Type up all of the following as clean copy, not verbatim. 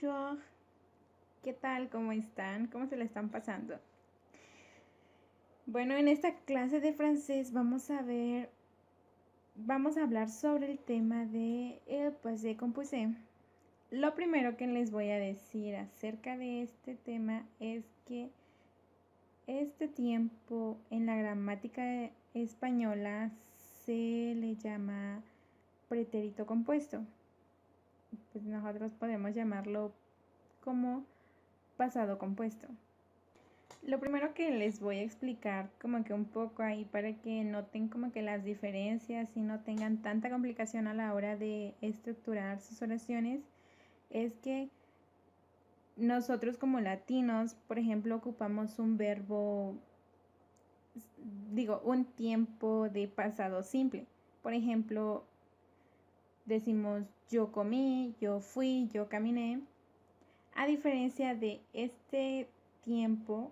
Bonjour, ¿qué tal? ¿Cómo están? ¿Cómo se la están pasando? Bueno, en esta clase de francés vamos a hablar sobre el tema de el passé composé. Lo primero que les voy a decir acerca de este tema es que este tiempo en la gramática española se le llama pretérito compuesto. Pues nosotros podemos llamarlo como pasado compuesto. Lo primero que les voy a explicar como que un poco ahí para que noten como que las diferencias y no tengan tanta complicación a la hora de estructurar sus oraciones es que nosotros como latinos, por ejemplo, ocupamos un verbo, un tiempo de pasado simple. Por ejemplo, decimos yo comí, yo fui, yo caminé. A diferencia de este tiempo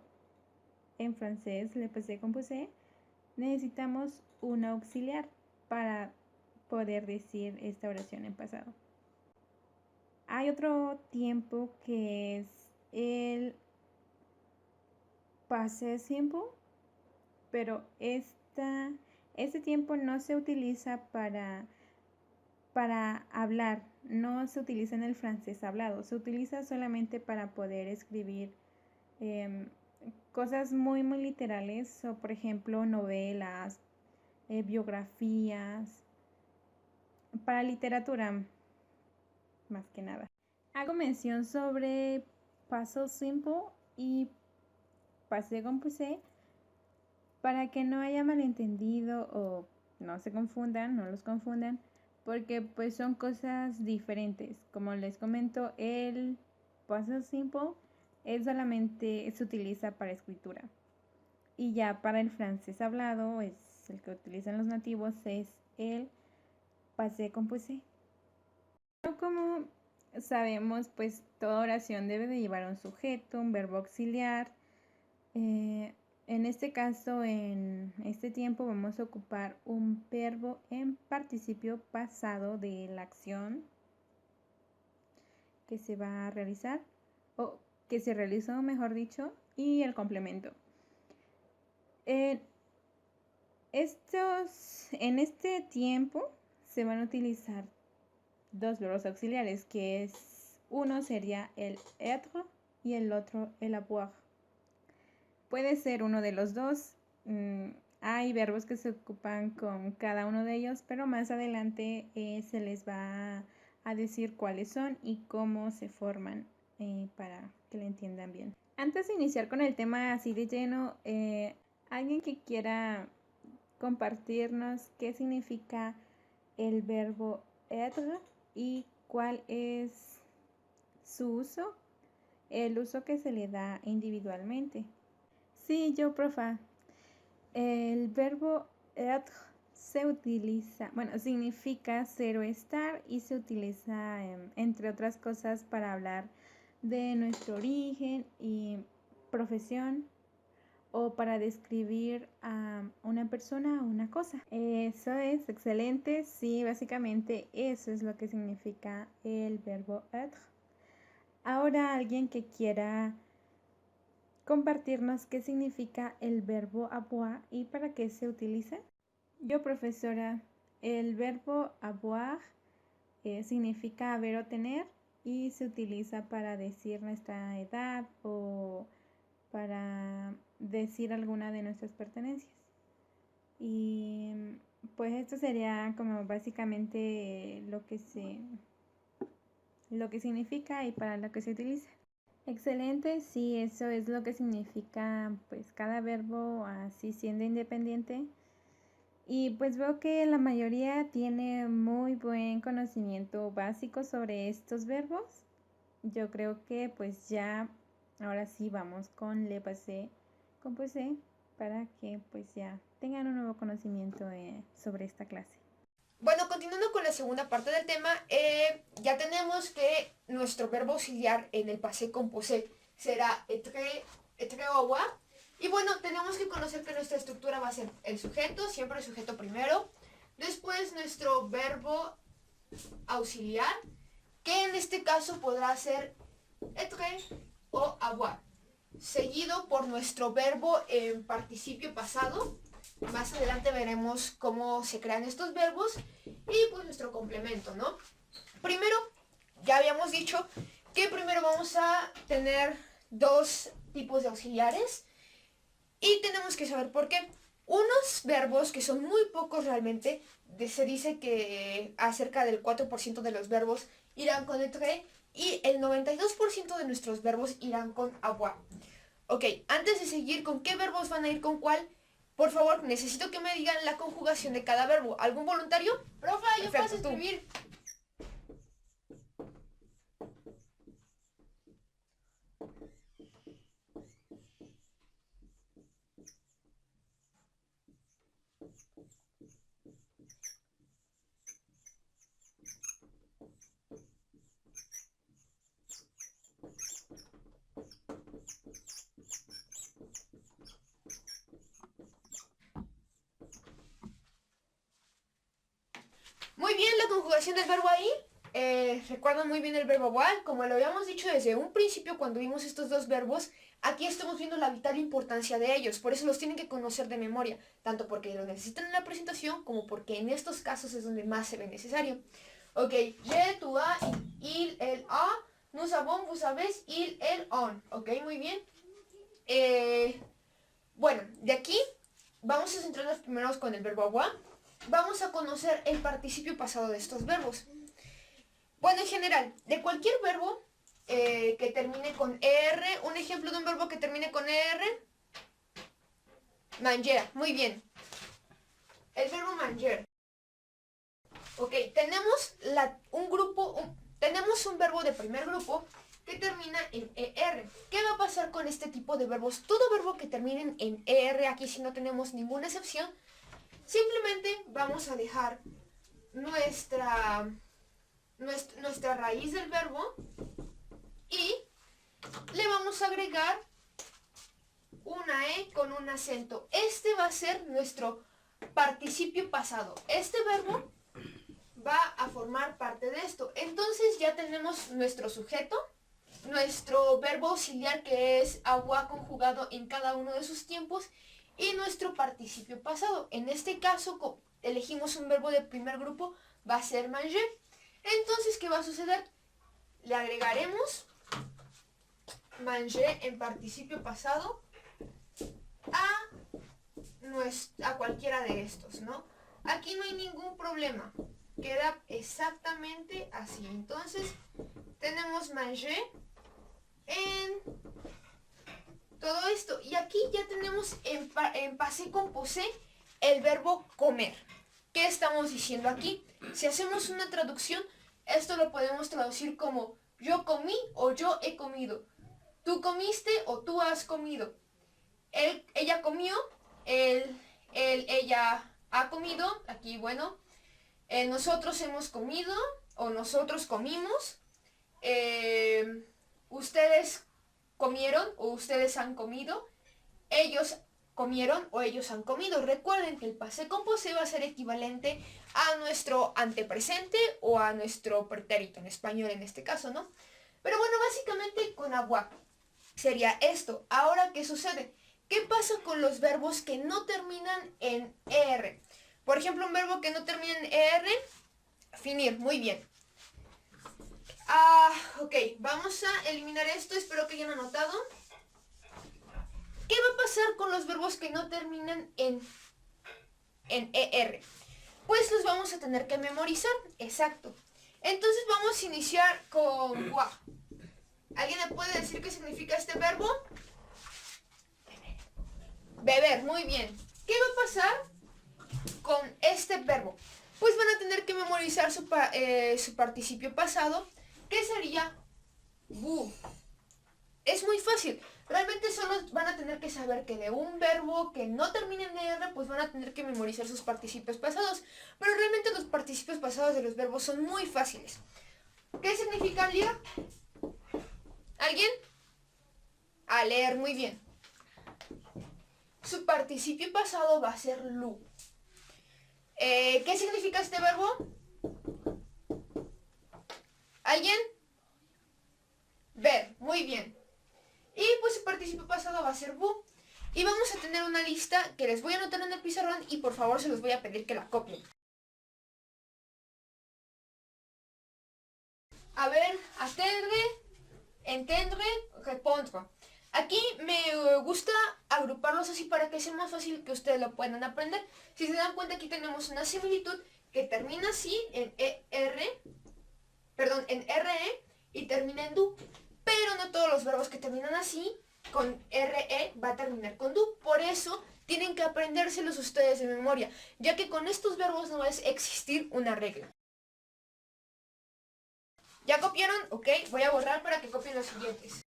en francés, le passé composé, necesitamos un auxiliar para poder decir esta oración en pasado. Hay otro tiempo que es el passé simple, pero este tiempo no se utiliza para hablar, no se utiliza en el francés hablado, se utiliza solamente para poder escribir cosas muy literales, o por ejemplo novelas, biografías, para literatura más que nada. Hago mención sobre passé simple y passé composé para que no haya malentendido o no se confundan, no los confundan, porque pues son cosas diferentes. Como les comento, el passé simple es solamente se utiliza para escritura. Y ya para el francés hablado, es el que utilizan los nativos, es el passé composé. Como sabemos, pues toda oración debe de llevar un sujeto, un verbo auxiliar. En este caso, en este tiempo vamos a ocupar un verbo en participio pasado de la acción que se va a realizar, o que se realizó, mejor dicho, y el complemento. En este tiempo se van a utilizar dos verbos auxiliares, que es uno sería el être y el otro el avoir. Puede ser uno de los dos. Hay verbos que se ocupan con cada uno de ellos, pero más adelante se les va a decir cuáles son y cómo se forman para que lo entiendan bien. Antes de iniciar con el tema así de lleno, alguien que quiera compartirnos qué significa el verbo être y cuál es su uso, el uso que se le da individualmente. Sí, yo, profa. El verbo être se utiliza, significa ser o estar y se utiliza, entre otras cosas, para hablar de nuestro origen y profesión o para describir a una persona o una cosa. Eso es excelente. Sí, básicamente eso es lo que significa el verbo être. Ahora alguien que quiera compartirnos qué significa el verbo avoir y para qué se utiliza. Yo, profesora, el verbo avoir significa haber o tener y se utiliza para decir nuestra edad o para decir alguna de nuestras pertenencias. Y pues esto sería como básicamente lo que significa y para lo que se utiliza. Excelente, sí, eso es lo que significa pues cada verbo así siendo independiente. Y pues veo que la mayoría tiene muy buen conocimiento básico sobre estos verbos. Yo creo que pues ya ahora sí vamos con le passé composé para que pues ya tengan un nuevo conocimiento sobre esta clase. Bueno, continuando con la segunda parte del tema, ya tenemos que nuestro verbo auxiliar en el passé composé será être au avoir. Y bueno, tenemos que conocer que nuestra estructura va a ser el sujeto, siempre el sujeto primero. Después nuestro verbo auxiliar, que en este caso podrá ser être o avoir, seguido por nuestro verbo en participio pasado. Más adelante veremos cómo se crean estos verbos y pues nuestro complemento, ¿no? Primero, ya habíamos dicho que primero vamos a tener dos tipos de auxiliares y tenemos que saber por qué. Unos verbos que son muy pocos realmente, se dice que acerca del 4% de los verbos irán con être y el 92% de nuestros verbos irán con avoir. Ok, antes de seguir con qué verbos van a ir con cuál, por favor, necesito que me digan la conjugación de cada verbo. ¿Algún voluntario? Profa, yo Perfecto, paso a escribir. Muy bien, la conjugación del verbo ahí. Recuerdan muy bien el verbo avoir. Como lo habíamos dicho desde un principio cuando vimos estos dos verbos, aquí estamos viendo la vital importancia de ellos. Por eso los tienen que conocer de memoria, tanto porque lo necesitan en la presentación como porque en estos casos es donde más se ve necesario. Ok, je, tu, a, il, el, a, nous avons, vous avez, il, el, on. Ok, muy bien. Bueno, de aquí vamos a centrarnos primero con el verbo avoir. Vamos a conocer el participio pasado de estos verbos. Bueno, en general, de cualquier verbo que termine con ER, un ejemplo de un verbo que termine con ER, manger, muy bien. El verbo manger. Ok, tenemos tenemos un verbo de primer grupo que termina en ER. ¿Qué va a pasar con este tipo de verbos? Todo verbo que termine en ER, aquí si no tenemos ninguna excepción, simplemente vamos a dejar nuestra raíz del verbo y le vamos a agregar una E con un acento. Este va a ser nuestro participio pasado. Este verbo va a formar parte de esto. Entonces ya tenemos nuestro sujeto, nuestro verbo auxiliar que es avoir conjugado en cada uno de sus tiempos y nuestro participio pasado. En este caso elegimos un verbo de primer grupo, va a ser manger. Entonces, ¿qué va a suceder? Le agregaremos manger en participio pasado a cualquiera de estos, ¿no? Aquí no hay ningún problema. Queda exactamente así. Entonces, tenemos manger en todo esto. Y aquí ya tenemos en passé composé el verbo comer. ¿Qué estamos diciendo aquí? Si hacemos una traducción, esto lo podemos traducir como yo comí o yo he comido. Tú comiste o tú has comido. Ella comió, ella ha comido. Aquí, bueno, nosotros hemos comido o nosotros comimos. Ustedes comieron o ustedes han comido. Ellos comieron o ellos han comido. Recuerden que el passé composé va a ser equivalente a nuestro antepresente o a nuestro pretérito en español en este caso, ¿no? Pero bueno, básicamente con avoir sería esto. Ahora, ¿qué sucede? ¿Qué pasa con los verbos que no terminan en ER? Por ejemplo, un verbo que no termina en ER, finir, muy bien. Ok, vamos a eliminar esto, espero que hayan anotado. ¿Qué va a pasar con los verbos que no terminan en ER? Pues los vamos a tener que memorizar, exacto. Entonces vamos a iniciar con boire. ¿Alguien me puede decir qué significa este verbo? Beber, muy bien. ¿Qué va a pasar con este verbo? Pues van a tener que memorizar su participio pasado, que sería bu. Es muy fácil. Realmente solo van a tener que saber que de un verbo que no termine en R, pues van a tener que memorizar sus participios pasados. Pero realmente los participios pasados de los verbos son muy fáciles. ¿Qué significa leer? ¿Alguien? A leer, muy bien. Su participio pasado va a ser lu. ¿Qué significa este verbo? ¿Alguien? Ver, muy bien. Y pues el participio pasado va a ser vous. Y vamos a tener una lista que les voy a anotar en el pizarrón y por favor se los voy a pedir que la copien. A ver, atendre, entendre, répondre. Aquí me gusta agruparlos así para que sea más fácil que ustedes lo puedan aprender. Si se dan cuenta, aquí tenemos una similitud que termina así en en RE y termina en DU. Pero no todos los verbos que terminan así con RE va a terminar con DU. Por eso tienen que aprendérselos ustedes de memoria, ya que con estos verbos no va a existir una regla. ¿Ya copiaron? Ok, voy a borrar para que copien los siguientes.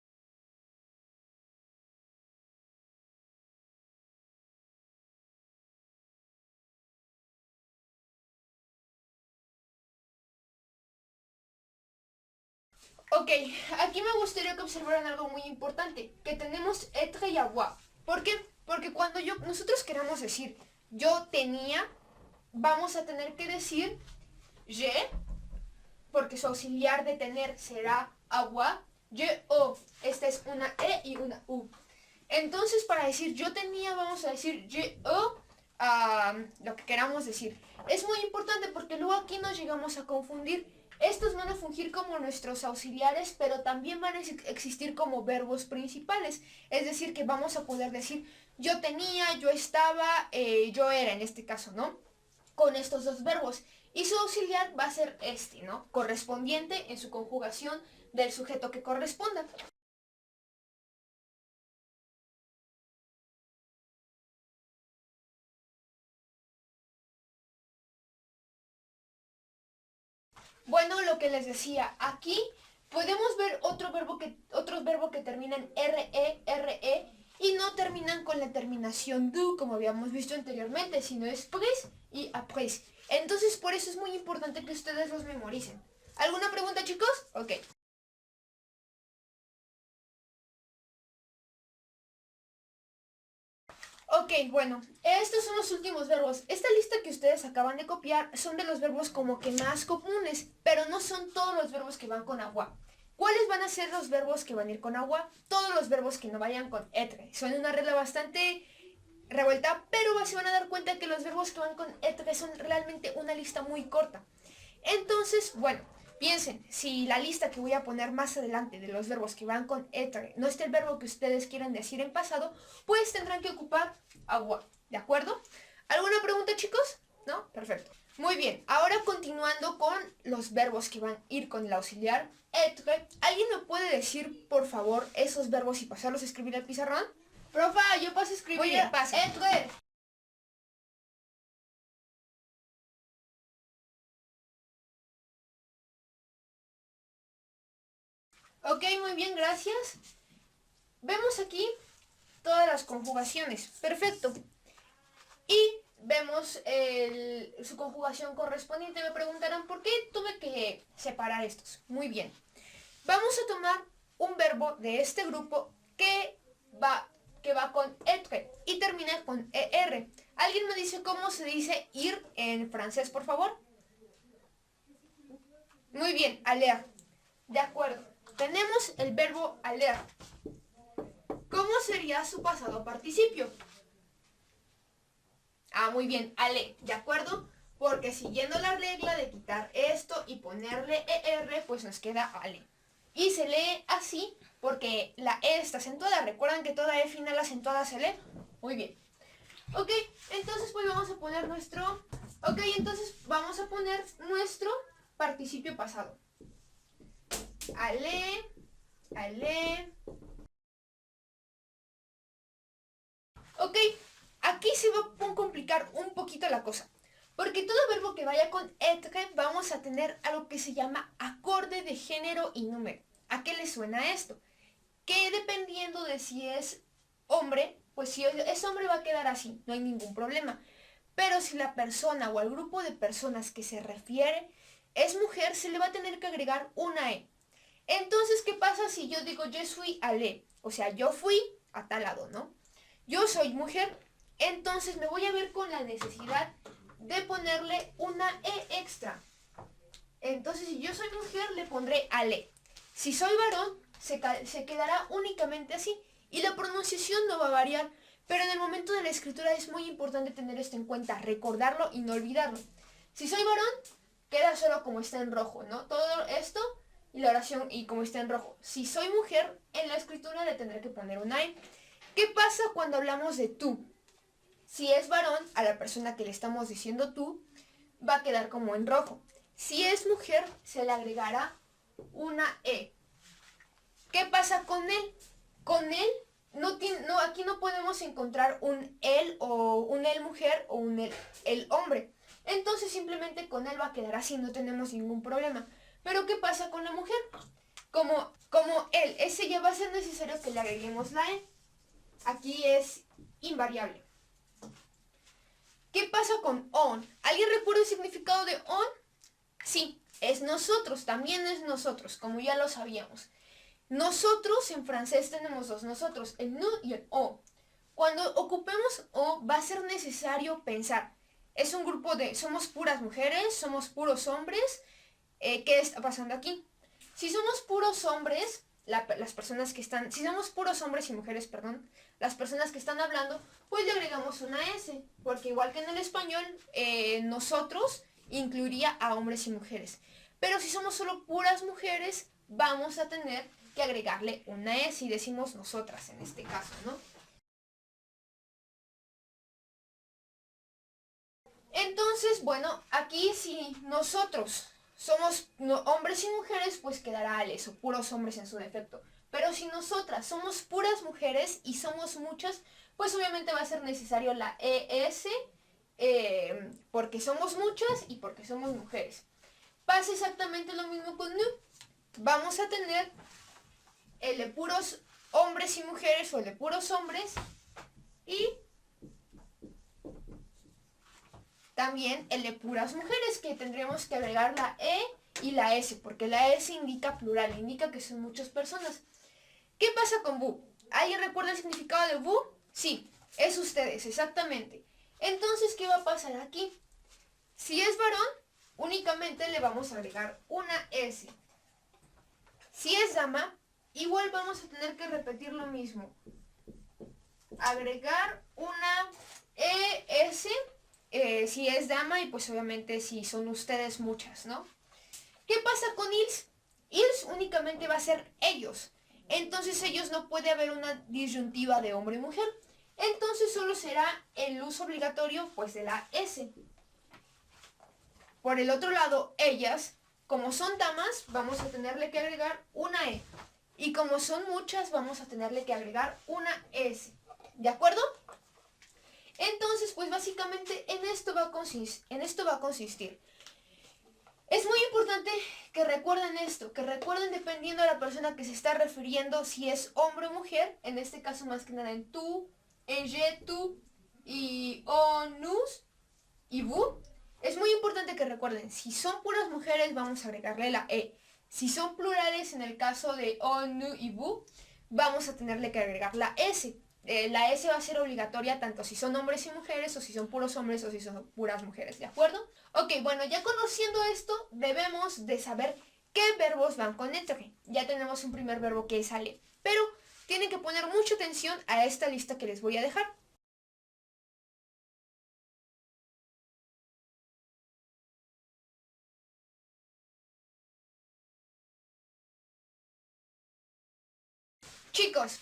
Ok, aquí me gustaría que observaran algo muy importante, que tenemos être y avoir. ¿Por qué? Porque cuando nosotros queramos decir yo tenía, vamos a tener que decir je, porque su auxiliar de tener será avoir, je o. Esta es una e y una u. Entonces para decir yo tenía vamos a decir je o, lo que queramos decir. Es muy importante porque luego aquí nos llegamos a confundir. Estos van a fungir como nuestros auxiliares, pero también van a existir como verbos principales. Es decir, que vamos a poder decir yo tenía, yo estaba, yo era en este caso, ¿no? Con estos dos verbos. Y su auxiliar va a ser este, ¿no? Correspondiente en su conjugación del sujeto que corresponda. Bueno, lo que les decía, aquí podemos ver otros verbos que terminan RE y no terminan con la terminación DU, como habíamos visto anteriormente, sino es pres y après. Entonces, por eso es muy importante que ustedes los memoricen. ¿Alguna pregunta, chicos? Ok. Ok, bueno, estos son los últimos verbos. Esta lista que ustedes acaban de copiar son de los verbos como que más comunes, pero no son todos los verbos que van con agua. ¿Cuáles van a ser los verbos que van a ir con agua? Todos los verbos que no vayan con etre. Son una regla bastante revuelta, pero se van a dar cuenta que los verbos que van con etre son realmente una lista muy corta. Entonces, bueno, piensen, si la lista que voy a poner más adelante de los verbos que van con etre no está el verbo que ustedes quieren decir en pasado, pues tendrán que ocupar agua, ¿de acuerdo? ¿Alguna pregunta, chicos? ¿No? Perfecto. Muy bien, ahora continuando con los verbos que van a ir con el auxiliar etre, ¿alguien me puede decir, por favor, esos verbos y pasarlos a escribir al pizarrón? Profa, yo paso a escribir. Muy bien, pasa. Etre. Ok, muy bien, gracias. Vemos aquí todas las conjugaciones. Perfecto. Y vemos su conjugación correspondiente. Me preguntarán por qué tuve que separar estos. Muy bien. Vamos a tomar un verbo de este grupo que va con être y termina con er. ¿Alguien me dice cómo se dice ir en francés, por favor? Muy bien, aller. De acuerdo. Tenemos el verbo aller. ¿Cómo sería su pasado participio? Muy bien, aller, ¿de acuerdo? Porque siguiendo la regla de quitar esto y ponerle er, pues nos queda aller. Y se lee así porque la E está acentuada. ¿Recuerdan que toda E final acentuada se lee? Muy bien. Ok, entonces pues vamos a poner nuestro... Ok, entonces vamos a poner nuestro participio pasado. Aller, aller. Ok, aquí se va a complicar un poquito la cosa. Porque todo verbo que vaya con être vamos a tener algo que se llama acorde de género y número. ¿A qué le suena esto? Que dependiendo de si es hombre, pues si es hombre va a quedar así, no hay ningún problema. Pero si la persona o el grupo de personas que se refiere es mujer, se le va a tener que agregar una E. Entonces, ¿qué pasa si yo digo je suis allé? O sea, yo fui a tal lado, ¿no? Yo soy mujer, entonces me voy a ver con la necesidad de ponerle una E extra. Entonces, si yo soy mujer, le pondré allé. Si soy varón, se quedará únicamente así y la pronunciación no va a variar, pero en el momento de la escritura es muy importante tener esto en cuenta, recordarlo y no olvidarlo. Si soy varón, queda solo como está en rojo, ¿no? Todo esto y la oración y como está en rojo. Si soy mujer, en la escritura le tendré que poner una E. ¿Qué pasa cuando hablamos de tú? Si es varón, a la persona que le estamos diciendo tú, va a quedar como en rojo. Si es mujer, se le agregará una E. ¿Qué pasa con él? Con él, aquí no podemos encontrar un él o un él mujer o un él hombre. Entonces simplemente con él va a quedar así, no tenemos ningún problema. Pero ¿qué pasa con la mujer? Como él, ese ya va a ser necesario que le agreguemos la E. Aquí es invariable. ¿Qué pasa con on? ¿Alguien recuerda el significado de on? Sí, es nosotros, también es nosotros, como ya lo sabíamos. Nosotros en francés tenemos dos nosotros, el nous y el on. Cuando ocupemos o va a ser necesario pensar. Es un grupo de, somos puras mujeres, somos puros hombres. ¿Qué está pasando aquí? Si somos puros hombres, las personas que están, si somos puros hombres y mujeres, perdón, las personas que están hablando, pues le agregamos una S, porque igual que en el español, nosotros incluiría a hombres y mujeres. Pero si somos solo puras mujeres, vamos a tener que agregarle una S y decimos nosotras en este caso, ¿no? Entonces, bueno, aquí si nosotros somos hombres y mujeres, pues quedará al eso, puros hombres en su defecto. Pero si nosotras somos puras mujeres y somos muchas, pues obviamente va a ser necesario la ES, porque somos muchas y porque somos mujeres. Pasa exactamente lo mismo con nous. Vamos a tener el de puros hombres y mujeres o el de puros hombres y también el de puras mujeres, que tendríamos que agregar la E y la S, porque la S indica plural, indica que son muchas personas. ¿Qué pasa con vous? ¿Alguien recuerda el significado de vous? Sí, es ustedes, exactamente. Entonces, ¿qué va a pasar aquí? Si es varón, únicamente le vamos a agregar una S. Si es dama, igual vamos a tener que repetir lo mismo. Agregar una ES si es dama y pues obviamente si son ustedes muchas, ¿no? ¿Qué pasa con ils? Ils únicamente va a ser ellos. Entonces ellos no puede haber una disyuntiva de hombre y mujer. Entonces solo será el uso obligatorio pues de la S. Por el otro lado, ellas, como son damas, vamos a tenerle que agregar una E. Y como son muchas, vamos a tenerle que agregar una S. ¿De acuerdo? Entonces, pues básicamente en esto va a consistir. Es muy importante que recuerden esto, que recuerden dependiendo de la persona que se está refiriendo, si es hombre o mujer, en este caso más que nada en tú, en je, tú, y on, nous, y vous. Es muy importante que recuerden, si son puras mujeres vamos a agregarle la E. Si son plurales, en el caso de on, nous y vous, vamos a tenerle que agregar la S. La S va a ser obligatoria tanto si son hombres y mujeres o si son puros hombres o si son puras mujeres, ¿de acuerdo? Ok, bueno, ya conociendo esto, debemos de saber qué verbos van con être. Ya tenemos un primer verbo que es aller, pero tienen que poner mucha atención a esta lista que les voy a dejar. Chicos,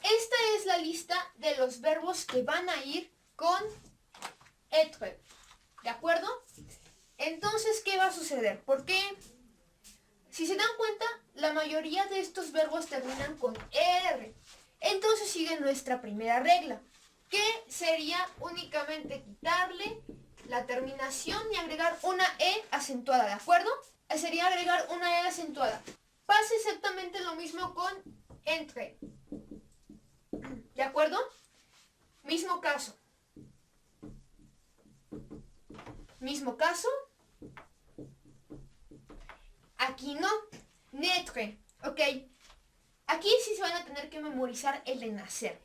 esta es la lista de los verbos que van a ir con être, ¿de acuerdo? Entonces, ¿qué va a suceder? Porque, si se dan cuenta, la mayoría de estos verbos terminan con ER. Entonces sigue nuestra primera regla, que sería únicamente quitarle la terminación y agregar una E acentuada, ¿de acuerdo? Sería agregar una E acentuada. Pasa exactamente lo mismo con entre. ¿De acuerdo? Mismo caso. Mismo caso. Aquí no. Naître. Ok. Aquí sí se van a tener que memorizar el de nacer.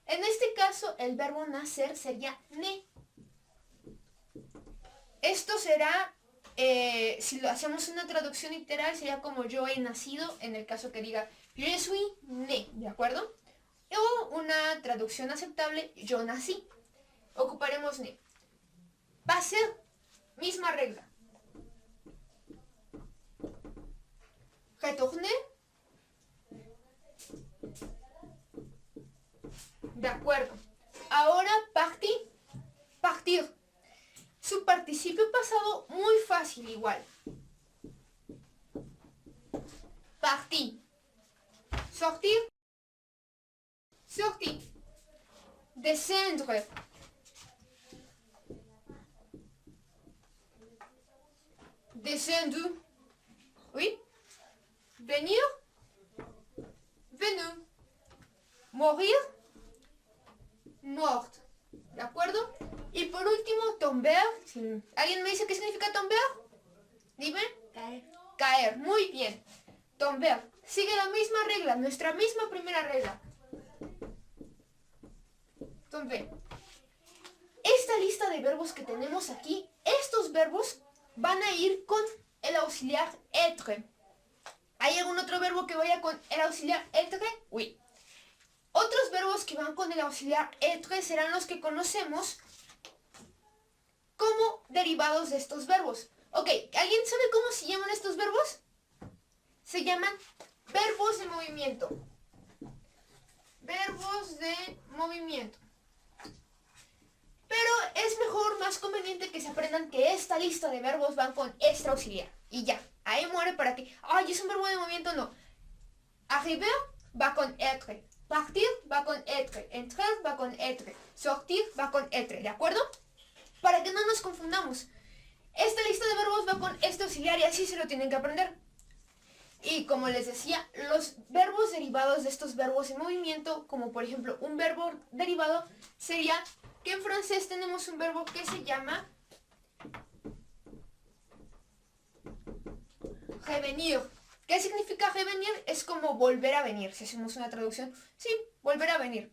En este caso, el verbo nacer sería ne. Esto será si lo hacemos una traducción literal, sería como yo he nacido, en el caso que diga je suis né, ¿de acuerdo? O una traducción aceptable, yo nací. Ocuparemos né. Passer, misma regla. Retourner. De acuerdo. Ahora partir. Su participio pasado muy fácil igual. Parti. Sortir. Sorti. Descendre. Descendu. Oui. Venir. Venu. Morir. Mort. ¿De acuerdo? Y por último, tomber. ¿Alguien me dice qué significa tomber? Dime. Caer. Caer. Muy bien. Tomber. Sigue la misma regla, nuestra misma primera regla. Tomber. Esta lista de verbos que tenemos aquí, estos verbos van a ir con el auxiliar être. ¿Hay algún otro verbo que vaya con el auxiliar être? Oui. Otros verbos que van con el auxiliar être serán los que conocemos como derivados de estos verbos. Ok, ¿alguien sabe cómo se llaman estos verbos? Se llaman verbos de movimiento. Verbos de movimiento. Pero es mejor, más conveniente que se aprendan que esta lista de verbos van con este auxiliar. Y ya, ahí muere para que, ay, es un verbo de movimiento, no. Arriver va con être. Partir va con être. Entrar va con être. Sortir va con être. ¿De acuerdo? Para que no nos confundamos. Esta lista de verbos va con este auxiliar y así se lo tienen que aprender. Y como les decía, los verbos derivados de estos verbos en movimiento, como por ejemplo un verbo derivado, sería que en francés tenemos un verbo que se llama revenir. ¿Qué significa revenir? Es como volver a venir. Si hacemos una traducción, sí, volver a venir.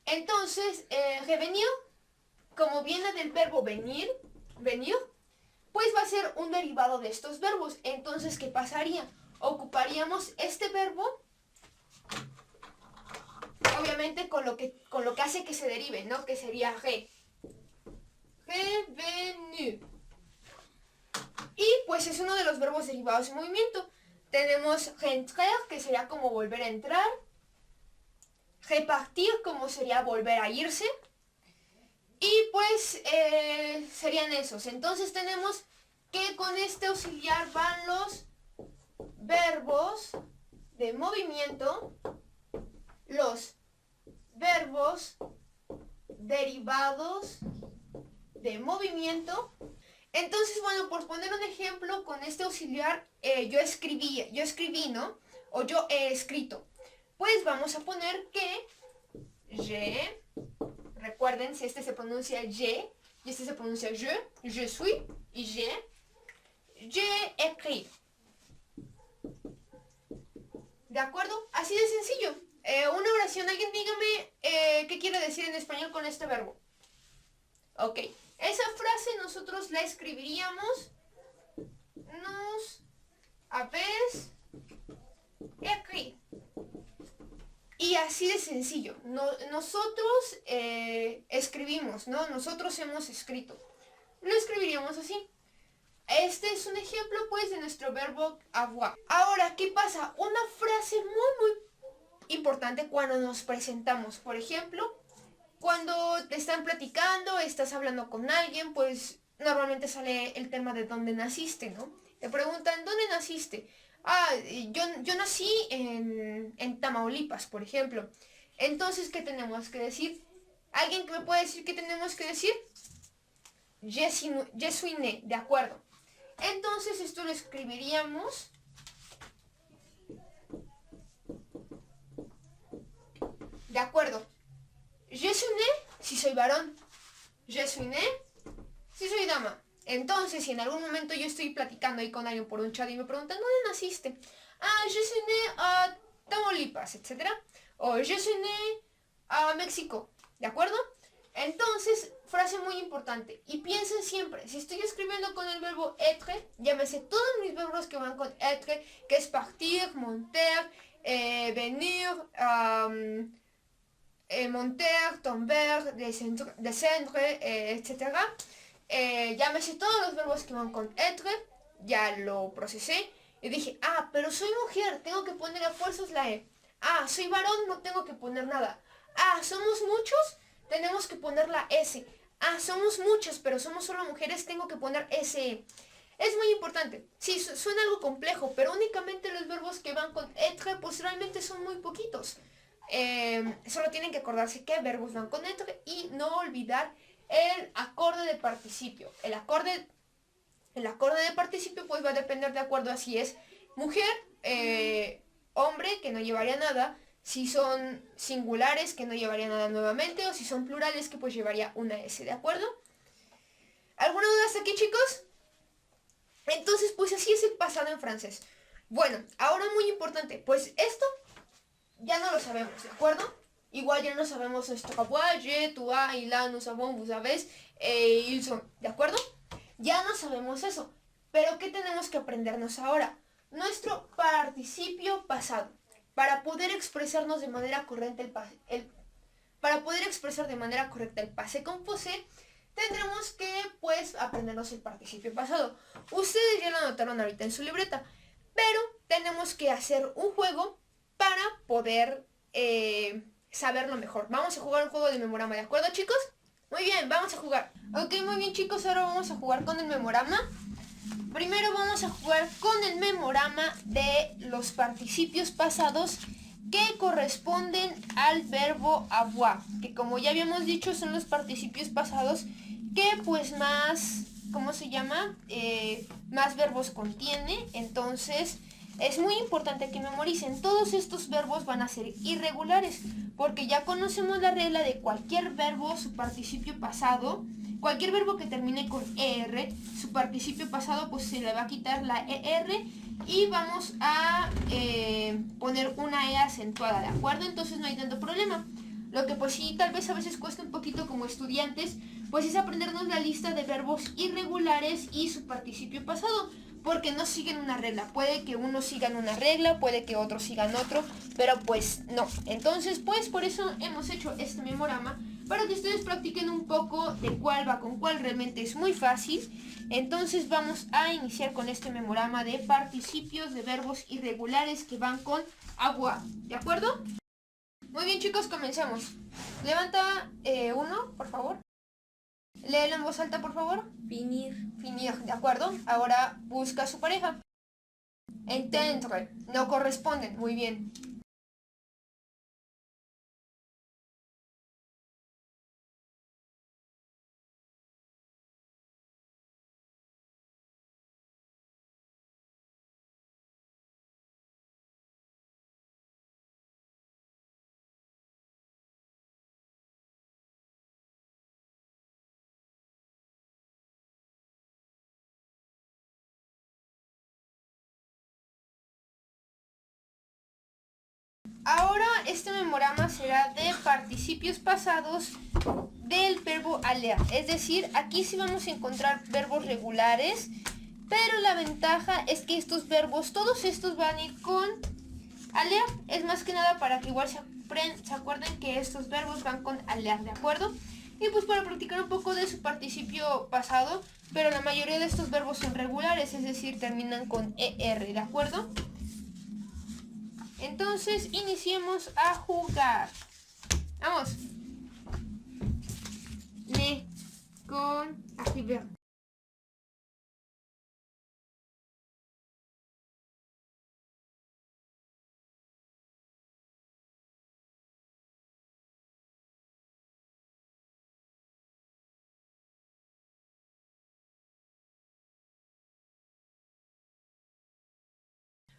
Entonces, revenir, como viene del verbo venir, pues va a ser un derivado de estos verbos. Entonces, ¿qué pasaría? Ocuparíamos este verbo, obviamente con lo que hace que se derive, ¿no? Que sería revenir. Y pues es uno de los verbos derivados en movimiento. Tenemos rentrer, que sería como volver a entrar. Repartir, como sería volver a irse. Y pues serían esos. Entonces tenemos que con este auxiliar van los verbos de movimiento, los verbos derivados de movimiento. Entonces, bueno, por poner un ejemplo, con este auxiliar yo escribí, ¿no? O yo he escrito. Pues vamos a poner que recuerden, si este se pronuncia je, y este se pronuncia je suis, y j'ai écrit. ¿De acuerdo? Así de sencillo. Una oración, alguien dígame qué quiere decir en español con este verbo. Ok. Esa frase nosotros la escribiríamos nos habéis écrit. Y así de sencillo. Nosotros escribimos, ¿no? Nosotros hemos escrito. Lo escribiríamos así. Este es un ejemplo, pues, de nuestro verbo avoir. Ahora, ¿qué pasa? Una frase muy importante cuando nos presentamos. Por ejemplo, cuando te están platicando, estás hablando con alguien, pues normalmente sale el tema de dónde naciste, ¿no? Te preguntan, ¿dónde naciste? Ah, yo nací en Tamaulipas, por ejemplo. Entonces, ¿qué tenemos que decir? ¿Alguien que me puede decir qué tenemos que decir? Je suis né, de acuerdo. Entonces, esto lo escribiríamos de acuerdo. Je suis né si soy varón. Je suis né si soy dama. Entonces, si en algún momento yo estoy platicando ahí con alguien por un chat y me preguntan, ¿dónde naciste? Ah, je suis né a Tamaulipas, etc. O je suis né a México. ¿De acuerdo? Entonces, frase muy importante. Y piensen siempre, si estoy escribiendo con el verbo être, llámese todos mis verbos que van con être, que es partir, monter, venir, monter, tomber, descendre, etc. Llámese todos los verbos que van con être, ya lo procesé. Y dije, ah, pero soy mujer, tengo que poner a fuerzas la E. Ah, soy varón, no tengo que poner nada. Ah, somos muchos, tenemos que poner la S. Ah, somos muchas, pero somos solo mujeres, tengo que poner SE. Es muy importante. Sí, suena algo complejo, pero únicamente los verbos que van con être, pues realmente son muy poquitos. Solo tienen que acordarse qué verbos van con être y no olvidar el acorde de participio. El acorde de participio pues va a depender de acuerdo a si es mujer, hombre, que no llevaría nada, si son singulares, que no llevaría nada nuevamente, o si son plurales, que pues llevaría una S, ¿de acuerdo? ¿Alguna duda hasta aquí, chicos? Entonces, pues así es el pasado en francés. Bueno, ahora muy importante, pues esto ya no lo sabemos, ¿de acuerdo? Igual ya no sabemos esto, je, toi, il a, nous avons, vous avez, ils sont, ¿de acuerdo? Ya no sabemos eso. Pero ¿qué tenemos que aprendernos ahora? Nuestro participio pasado. Para poder expresarnos de manera correcta para poder expresar de manera correcta el passé composé, tendremos que pues aprendernos el participio pasado. Ustedes ya lo anotaron ahorita en su libreta, pero tenemos que hacer un juego para poder saberlo mejor. Vamos a jugar un juego de memorama, ¿de acuerdo, chicos? Muy bien, vamos a jugar. Ok, muy bien, chicos, ahora vamos a jugar con el memorama. Primero vamos a jugar con el memorama de los participios pasados que corresponden al verbo avoir, que como ya habíamos dicho son los participios pasados que pues más, ¿cómo se llama? Más verbos contiene. Entonces es muy importante que memoricen. Todos estos verbos van a ser irregulares, porque ya conocemos la regla de cualquier verbo, su participio pasado. Cualquier verbo que termine con ER, su participio pasado pues se le va a quitar la ER y vamos a poner una E acentuada, ¿de acuerdo? Entonces no hay tanto problema. Lo que pues sí tal vez a veces cuesta un poquito como estudiantes, pues es aprendernos la lista de verbos irregulares y su participio pasado, porque no siguen una regla. Puede que unos sigan una regla, puede que otros sigan otro, pero pues no. Entonces pues por eso hemos hecho este memorama, para que ustedes practiquen un poco de cuál va con cuál. Realmente es muy fácil. Entonces vamos a iniciar con este memorama de participios de verbos irregulares que van con avoir, ¿de acuerdo? Muy bien, chicos, comencemos. Levanta uno, por favor. Léelo en voz alta, por favor. Finir. Finir, ¿de acuerdo? Ahora busca a su pareja. Entendre, no corresponden, muy bien. Ahora este memorama será de participios pasados del verbo aller. Es decir, aquí sí vamos a encontrar verbos regulares, pero la ventaja es que estos verbos, todos estos van a ir con aller. Es más que nada para que igual se acuerden que estos verbos van con aller, ¿de acuerdo? Y pues para practicar un poco de su participio pasado, pero la mayoría de estos verbos son regulares, es decir, terminan con ER, ¿de acuerdo? Entonces, iniciemos a jugar. Vamos. Le con arriver.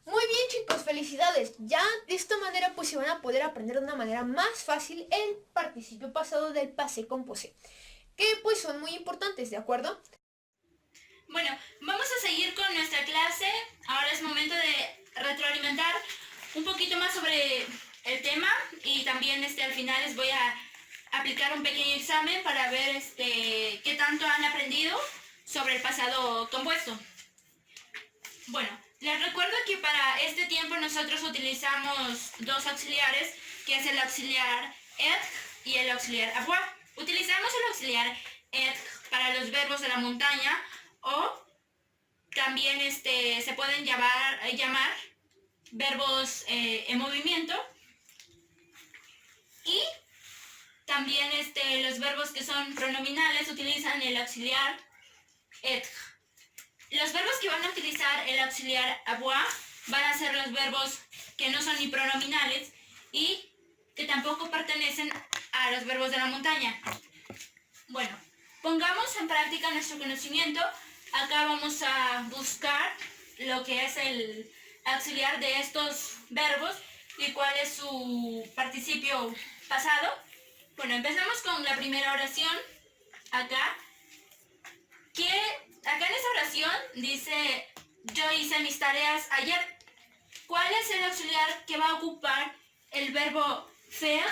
Muy bien, chicos, felicidades. Ya de esta manera pues se van a poder aprender de una manera más fácil el participio pasado del passé composé, que pues son muy importantes, ¿de acuerdo? Bueno, vamos a seguir con nuestra clase. Ahora es momento de retroalimentar un poquito más sobre el tema y también al final les voy a aplicar un pequeño examen para ver qué tanto han aprendido sobre el pasado compuesto. Bueno, les recuerdo que para este tiempo nosotros utilizamos dos auxiliares, que es el auxiliar être y el auxiliar avoir. Utilizamos el auxiliar être para los verbos de la montaña, o también se pueden llamar verbos en movimiento, y también los verbos que son pronominales utilizan el auxiliar être. Los verbos que van a utilizar el auxiliar avoir van a ser los verbos que no son ni pronominales y que tampoco pertenecen a los verbos de la montaña. Bueno, pongamos en práctica nuestro conocimiento. Acá vamos a buscar lo que es el auxiliar de estos verbos y cuál es su participio pasado. Bueno, empezamos con la primera oración. Acá en esta oración dice: yo hice mis tareas ayer. ¿Cuál es el auxiliar que va a ocupar el verbo faire?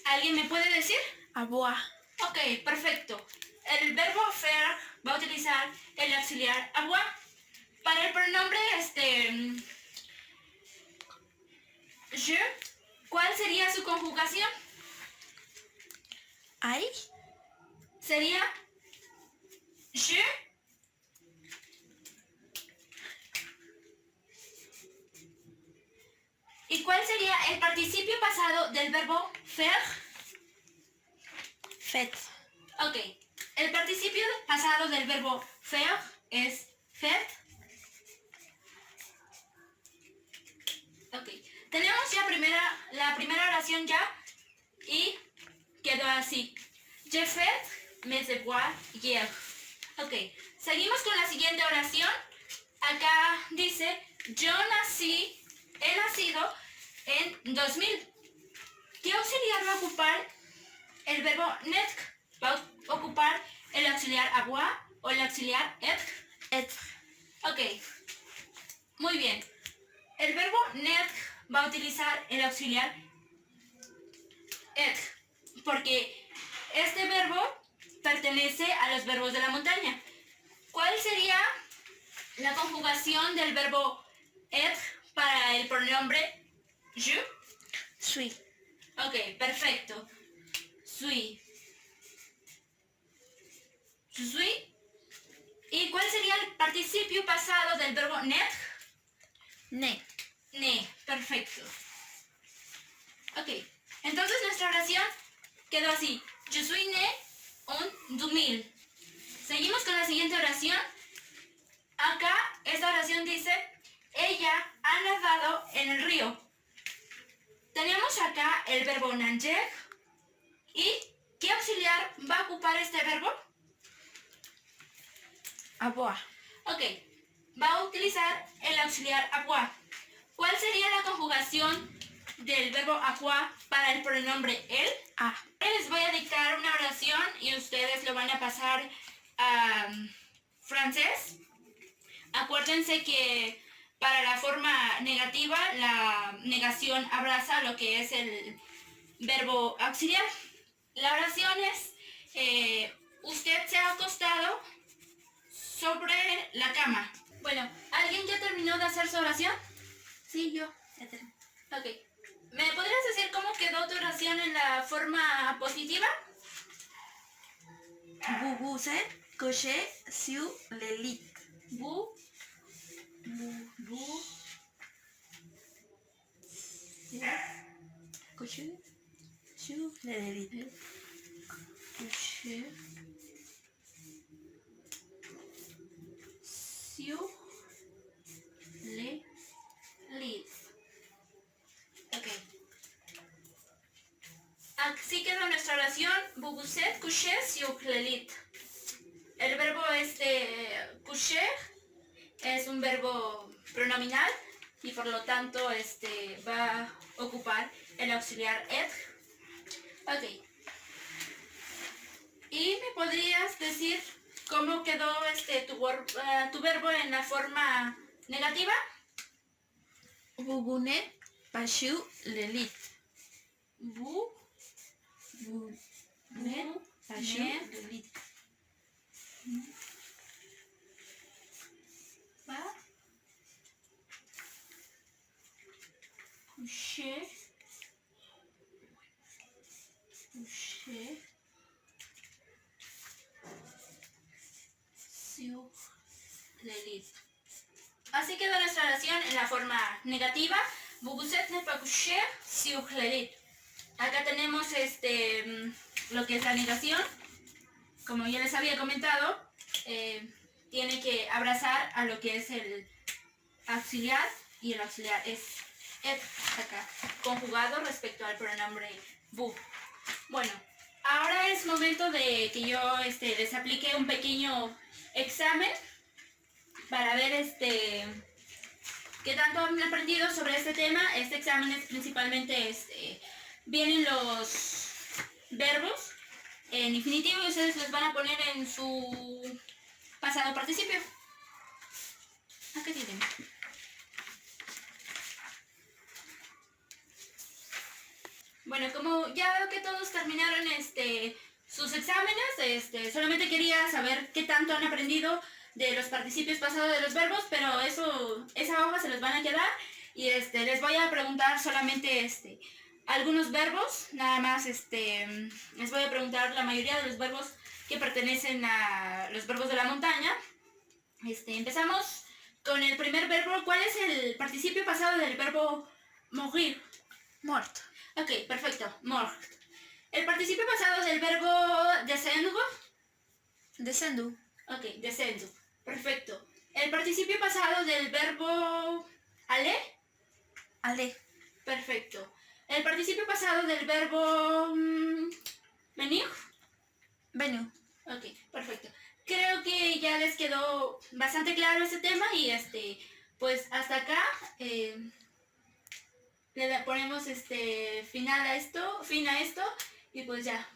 ¿Alguien me puede decir? Avoir. Ok, perfecto. El verbo faire va a utilizar el auxiliar avoir. Para el pronombre je, ¿cuál sería su conjugación? Ay. Sería je. ¿Y cuál sería el participio pasado del verbo faire? Fait. Ok, el participio pasado del verbo faire es fait. Ok, tenemos ya la primera oración ya, y quedó así: j'ai fait mes devoirs hier. Ok, seguimos con la siguiente oración. Acá dice: he nacido en 2000. ¿Qué auxiliar va a ocupar el verbo naître? ¿Va a ocupar el auxiliar avoir o el auxiliar être? Être. Ok, muy bien. El verbo naître va a utilizar el auxiliar être, porque este verbo pertenece a los verbos de la montaña. ¿Cuál sería la conjugación del verbo être para el pronombre je? Suis. Ok, perfecto. Suis. Je suis. ¿Y cuál sería el participio pasado del verbo naître? Ne. Ne, perfecto. Ok, entonces nuestra oración quedó así: je suis né en 2000. Seguimos con la siguiente oración. Acá esta oración dice: ella ha nadado en el río. Tenemos acá el verbo nager. ¿Y qué auxiliar va a ocupar este verbo? Avoir. Ok, va a utilizar el auxiliar avoir. ¿Cuál sería la conjugación del verbo avoir para el pronombre él? A. Les voy a dictar una oración y ustedes lo van a pasar a francés. Acuérdense que para la forma negativa, la negación abraza lo que es el verbo auxiliar. La oración es: usted se ha acostado sobre la cama. Bueno, ¿alguien ya terminó de hacer su oración? Sí, yo. Ya terminé. Ok. ¿Me podrías decir cómo quedó tu oración en la forma positiva? Vous vous êtes couché sur le lit. Bu, Vous. Couché sur le lit. Couché sur le lit. Ok. Así quedó nuestra oración: vous vous êtes couché sur le lit. El verbo coucher es un verbo pronominal y por lo tanto va a ocupar el auxiliar être. Ok. ¿Y me podrías decir cómo quedó tu verbo en la forma negativa? Vous n'êtes pas sur le lit. Vous Vous Venir. Venir. Va. Coucher. Coucher. Sur le lit. Así quedó nuestra oración en la forma negativa. Vous n'êtes pas couché sur le lit. Acá tenemos lo que es la negación. Como ya les había comentado, tiene que abrazar a lo que es el auxiliar, y el auxiliar es être acá, conjugado respecto al pronombre vous. Bueno, ahora es momento de que yo les aplique un pequeño examen para ver qué tanto han aprendido sobre este tema. Este examen es principalmente, vienen los verbos en infinitivo y ustedes los van a poner en su pasado participio. Acá tienen. Bueno, como ya veo que todos terminaron sus exámenes, solamente quería saber qué tanto han aprendido de los participios pasados de los verbos, pero esa hoja se los van a quedar y les voy a preguntar solamente algunos verbos, nada más les voy a preguntar la mayoría de los verbos que pertenecen a los verbos de la montaña. Empezamos con el primer verbo. ¿Cuál es el participio pasado del verbo mourir? Mort. Ok, perfecto, mort. El participio pasado del verbo descendre. Descendu. Ok, descendo. Perfecto. El participio pasado del verbo aller. Aller. Perfecto. El participio pasado del verbo venir. Venu. Ok, perfecto. Creo que ya les quedó bastante claro este tema y pues hasta acá le ponemos fin a esto y pues ya